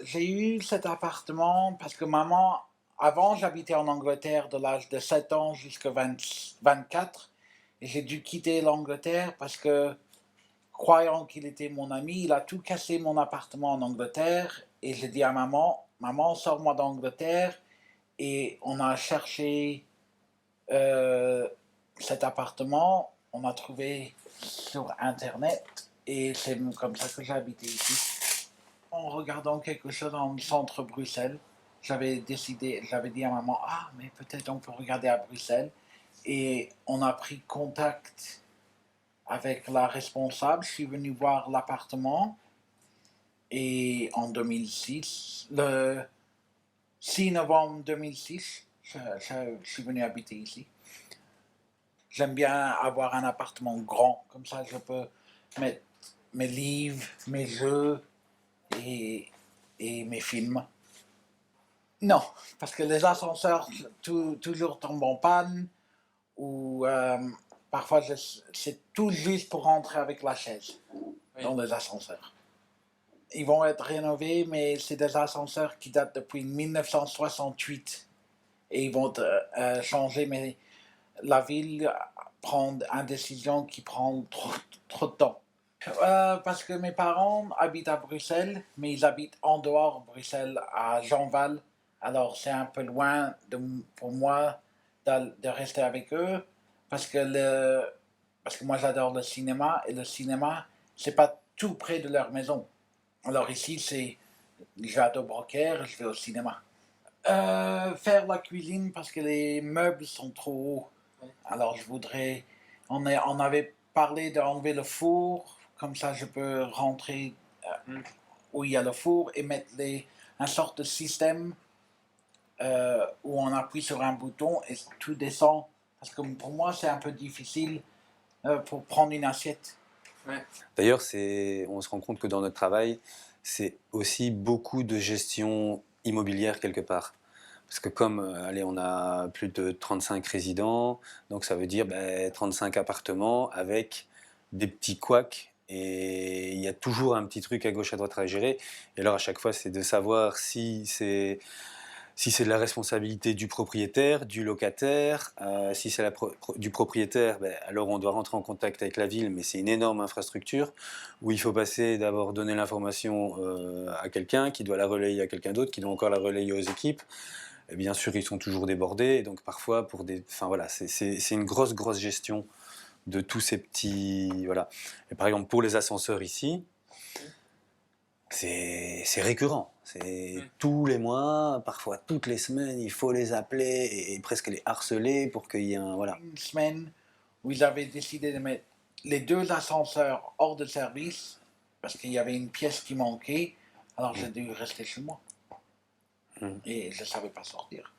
J'ai eu cet appartement parce que maman, avant j'habitais en Angleterre de l'âge de 7 ans jusqu'à 24 et j'ai dû quitter l'Angleterre parce que, croyant qu'il était mon ami, il a tout cassé mon appartement en Angleterre et j'ai dit à maman, maman, sors-moi d'Angleterre et on a cherché euh, cet appartement, on a trouvé sur Internet et c'est comme ça que j'ai habité ici. En regardant quelque chose dans le centre Bruxelles, j'avais dit à maman, ah, mais peut-être on peut regarder à Bruxelles. Et on a pris contact avec la responsable. Je suis venu voir l'appartement. Et en 2006, le 6 novembre 2006, je suis venu habiter ici. J'aime bien avoir un appartement grand, comme ça je peux mettre mes livres, mes jeux et, et mes films. Non, parce que les ascenseurs toujours tombent en panne ou parfois c'est tout juste pour rentrer avec la chaise dans les ascenseurs. Ils vont être rénovés, mais c'est des ascenseurs qui datent depuis 1968 et ils vont changer, mais la ville prend une décision qui prend trop de temps. Parce que mes parents habitent à Bruxelles, mais ils habitent en dehors de Bruxelles, à Jeanval. Alors c'est un peu loin pour moi de rester avec eux, parce que, parce que moi j'adore le cinéma, et le cinéma, c'est pas tout près de leur maison. Alors ici, c'est, je vais à Dobroker, je vais au cinéma. Faire la cuisine parce que les meubles sont trop hauts. Alors je voudrais, on avait parlé d'enlever le four, comme ça je peux rentrer où il y a le four et mettre un sorte de système où on appuie sur un bouton et tout descend. Parce que pour moi c'est un peu difficile pour prendre une assiette. Ouais. D'ailleurs, on se rend compte que dans notre travail, c'est aussi beaucoup de gestion immobilière quelque part. Parce que comme, allez, on a plus de 35 résidents, donc ça veut dire 35 appartements avec des petits couacs. Et il y a toujours un petit truc à gauche à droite à gérer. Et alors à chaque fois, c'est de savoir si c'est de la responsabilité du propriétaire, du locataire. Si c'est du propriétaire, alors on doit rentrer en contact avec la ville, mais c'est une énorme infrastructure où il faut passer d'abord donner l'information à quelqu'un, qui doit la relayer à quelqu'un d'autre, qui doit encore la relayer aux équipes. Et bien sûr, ils sont toujours débordés, donc parfois enfin voilà, c'est une grosse gestion de tous ces petits, voilà. Et par exemple pour les ascenseurs ici, c'est récurrent. C'est tous les mois, parfois toutes les semaines, il faut les appeler et presque les harceler pour qu'il y ait un... Voilà. Une semaine où ils avaient décidé de mettre les deux ascenseurs hors de service parce qu'il y avait une pièce qui manquait. Alors j'ai dû rester chez moi. Et je ne savais pas sortir.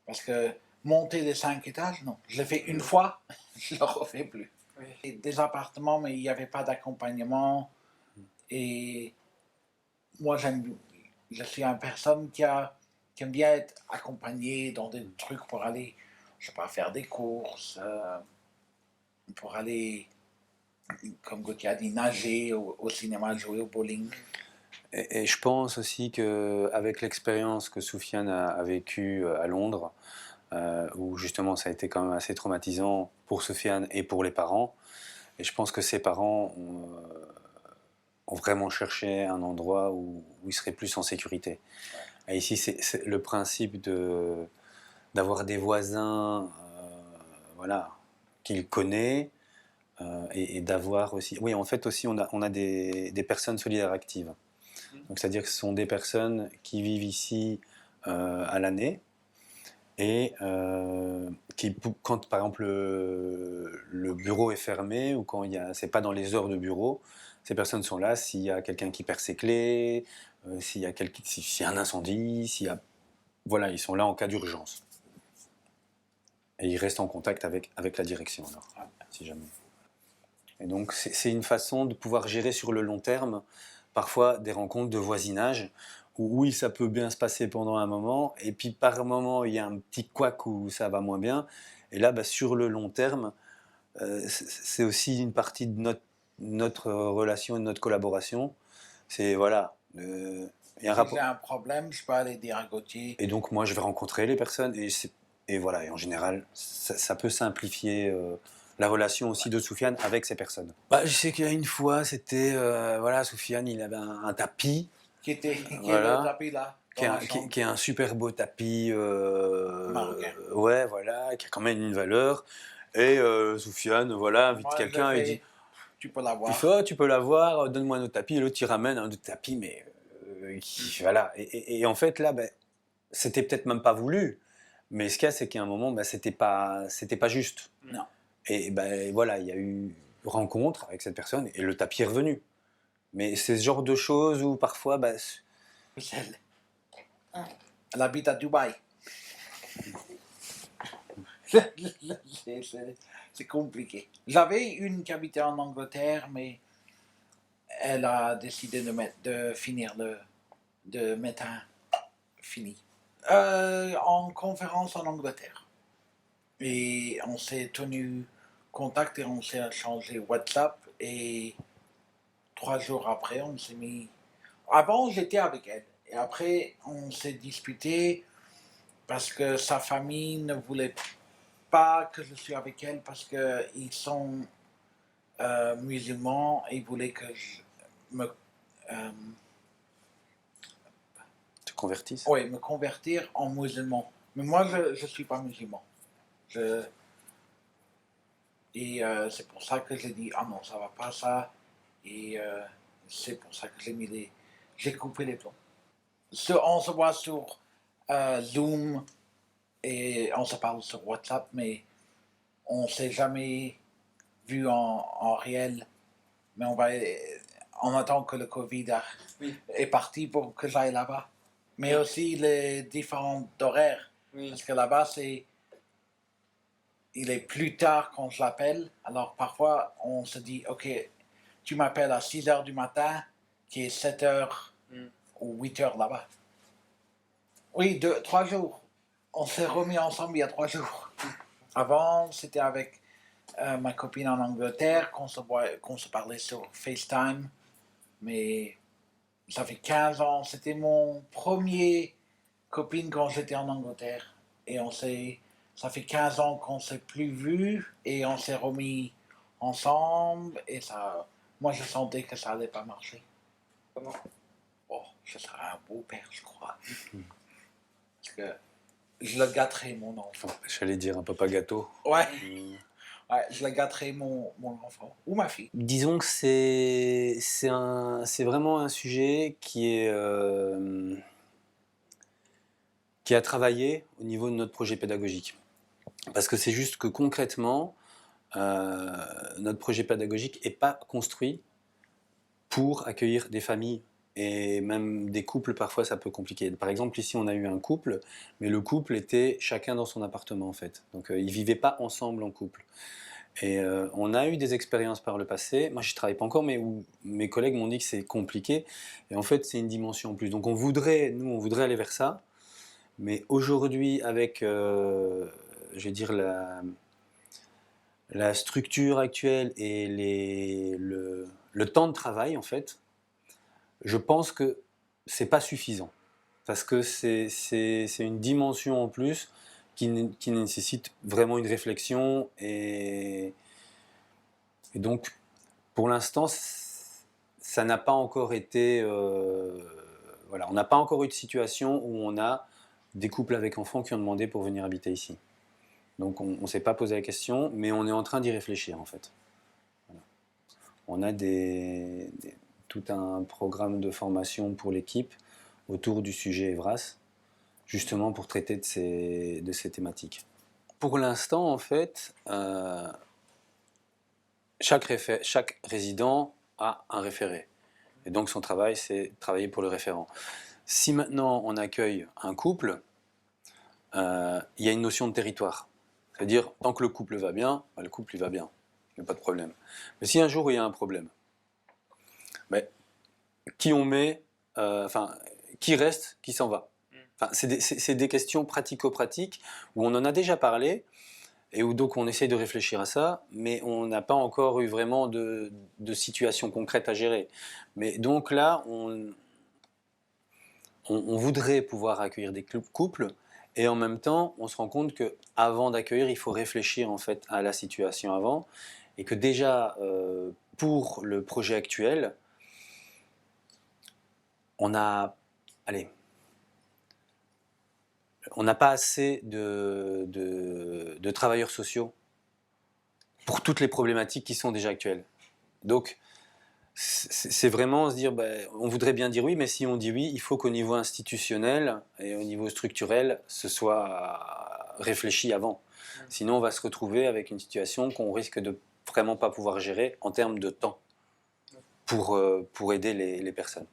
Parce que monter les 5 étages, non. Je l'ai fait une fois, je ne le refais plus. Oui. Des appartements, mais il n'y avait pas d'accompagnement. Et moi, je suis une personne qui aime bien être accompagnée dans des trucs pour aller, je sais pas, faire des courses, pour aller, comme Gauthier a dit, nager au cinéma, jouer au bowling. Et je pense aussi qu'avec l'expérience que Soufiane a vécue à Londres, où justement ça a été quand même assez traumatisant pour Soufiane et pour les parents, et je pense que ses parents ont vraiment cherché un endroit où ils seraient plus en sécurité. Et ici, c'est le principe d'avoir des voisins voilà, qu'il connaît et d'avoir aussi... Oui, en fait aussi, on a des personnes solidaires actives. Donc, c'est-à-dire que ce sont des personnes qui vivent ici à l'année et qui, quand par exemple le bureau est fermé ou quand c'est pas dans les heures de bureau, ces personnes sont là s'il y a quelqu'un qui perd ses clés, s'il y a un incendie, voilà, ils sont là en cas d'urgence. Et ils restent en contact avec la direction, alors, si jamais. Et donc, c'est une façon de pouvoir gérer sur le long terme, parfois, des rencontres de voisinage, où oui, ça peut bien se passer pendant un moment, et puis par moment, il y a un petit couac où ça va moins bien. Et là, sur le long terme, c'est aussi une partie de notre relation et de notre collaboration, C'est voilà. Il y a un Si rapport. j'ai un problème, je peux aller dire à Gauthier. Et donc moi je vais rencontrer les personnes et voilà, et en général ça peut simplifier la relation aussi de Soufiane avec ces personnes. Bah, je sais qu'il y a une fois c'était voilà, Soufiane il avait un tapis, Qui est le voilà, tapis là, dans la chambre. qui est un super beau tapis, Marocain. ouais voilà, qui a quand même une valeur. Et Soufiane voilà invite Moi, je quelqu'un et dit, fais, tu peux il l'avoir. fait oh, tu peux l'avoir, donne-moi un autre tapis, et l'autre il ramène un autre tapis, mais voilà. Et en fait là, ben, c'était peut-être même pas voulu, mais ce qu'il y a, c'est qu'à un moment, bah, c'était pas juste. Non. Et ben voilà, il y a eu rencontre avec cette personne et le tapis est revenu. Mais c'est ce genre de choses où parfois, bah, Elle habite à Dubaï. C'est compliqué. J'avais une qui habitait en Angleterre, mais elle a décidé de finir de médecin fini. En conférence en Angleterre. Et on s'est tenu contact et on s'est échangé WhatsApp. Et 3 jours après, on s'est mis. Avant, j'étais avec elle. Et après, on s'est disputé parce que sa famille ne voulait pas que je suis avec elle parce qu'ils sont musulmans et ils voulaient que je te convertissent. me convertir en musulman. Mais moi, je ne suis pas musulman. Et c'est pour ça que j'ai dit, ah non, ça va pas ça. Et c'est pour ça que j'ai coupé les plombs. On se voit sur Zoom et on se parle sur WhatsApp, mais on ne s'est jamais vu en réel. Mais on attend que le Covid est parti pour que j'aille là-bas. Mais aussi les différents horaires. Parce que là-bas, il est plus tard quand je l'appelle. Alors parfois, on se dit, OK, tu m'appelles à 6h du matin, qui est 7h ou 8h là-bas. Oui, 3 jours. On s'est remis ensemble il y a 3 jours. Avant, c'était avec ma copine en Angleterre qu'on se parlait sur FaceTime. Mais ça fait 15 ans. C'était mon premier copine quand j'étais en Angleterre. Et ça fait 15 ans qu'on ne s'est plus vu et on s'est remis ensemble. Et ça, moi, je sentais que ça n'allait pas marcher. Comment? Oh, je serais un beau père, je crois. Parce que je le gâterai, mon enfant. J'allais dire un papa gâteau. Ouais. Ouais, je le gâterai, mon enfant. Ou ma fille. Disons que c'est vraiment un sujet qui est à travailler au niveau de notre projet pédagogique. Parce que c'est juste que concrètement, notre projet pédagogique n'est pas construit pour accueillir des familles et même des couples. Parfois ça peut compliquer. Par exemple ici on a eu un couple, mais le couple était chacun dans son appartement en fait. Donc ils ne vivaient pas ensemble en couple. Et on a eu des expériences par le passé, moi je ne travaille pas encore, mais où mes collègues m'ont dit que c'est compliqué, et en fait c'est une dimension en plus. Donc on voudrait aller vers ça, mais aujourd'hui avec, je vais dire, la structure actuelle et le temps de travail en fait, je pense que c'est pas suffisant, parce que c'est une dimension en plus qui nécessite vraiment une réflexion, et donc pour l'instant ça n'a pas encore été voilà, on n'a pas encore eu de situation où on a des couples avec enfants qui ont demandé pour venir habiter ici. Donc on ne s'est pas posé la question, mais on est en train d'y réfléchir en fait. Voilà. On a tout un programme de formation pour l'équipe autour du sujet Evras, justement pour traiter de ces thématiques. Pour l'instant, en fait, chaque résident a un référé. Et donc son travail, c'est travailler pour le référent. Si maintenant on accueille un couple, il y a une notion de territoire. C'est-à-dire, tant que le couple va bien, le couple il va bien. Il n'y a pas de problème. Mais si un jour il y a un problème, qui on met, qui reste, qui s'en va. C'est des questions pratico-pratiques où on en a déjà parlé, Et où donc on essaye de réfléchir à ça, mais on n'a pas encore eu vraiment de situation concrète à gérer. Mais donc là, on voudrait pouvoir accueillir des couples, et en même temps, on se rend compte qu'avant d'accueillir, il faut réfléchir en fait à la situation avant, et que déjà, pour le projet actuel, on a, allez, on n'a pas assez de travailleurs sociaux pour toutes les problématiques qui sont déjà actuelles. Donc, c'est vraiment se dire, on voudrait bien dire oui, mais si on dit oui, il faut qu'au niveau institutionnel et au niveau structurel, ce soit réfléchi avant. Sinon, on va se retrouver avec une situation qu'on risque de vraiment pas pouvoir gérer en termes de temps pour aider les personnes.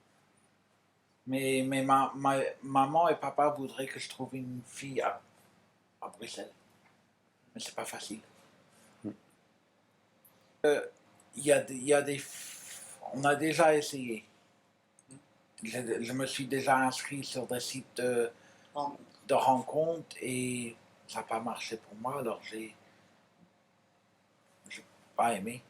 Mais maman et papa voudraient que je trouve une fille à Bruxelles. Mais c'est pas facile. On a déjà essayé. Je me suis déjà inscrit sur des sites de rencontres et ça n'a pas marché pour moi, alors j'ai pas aimé.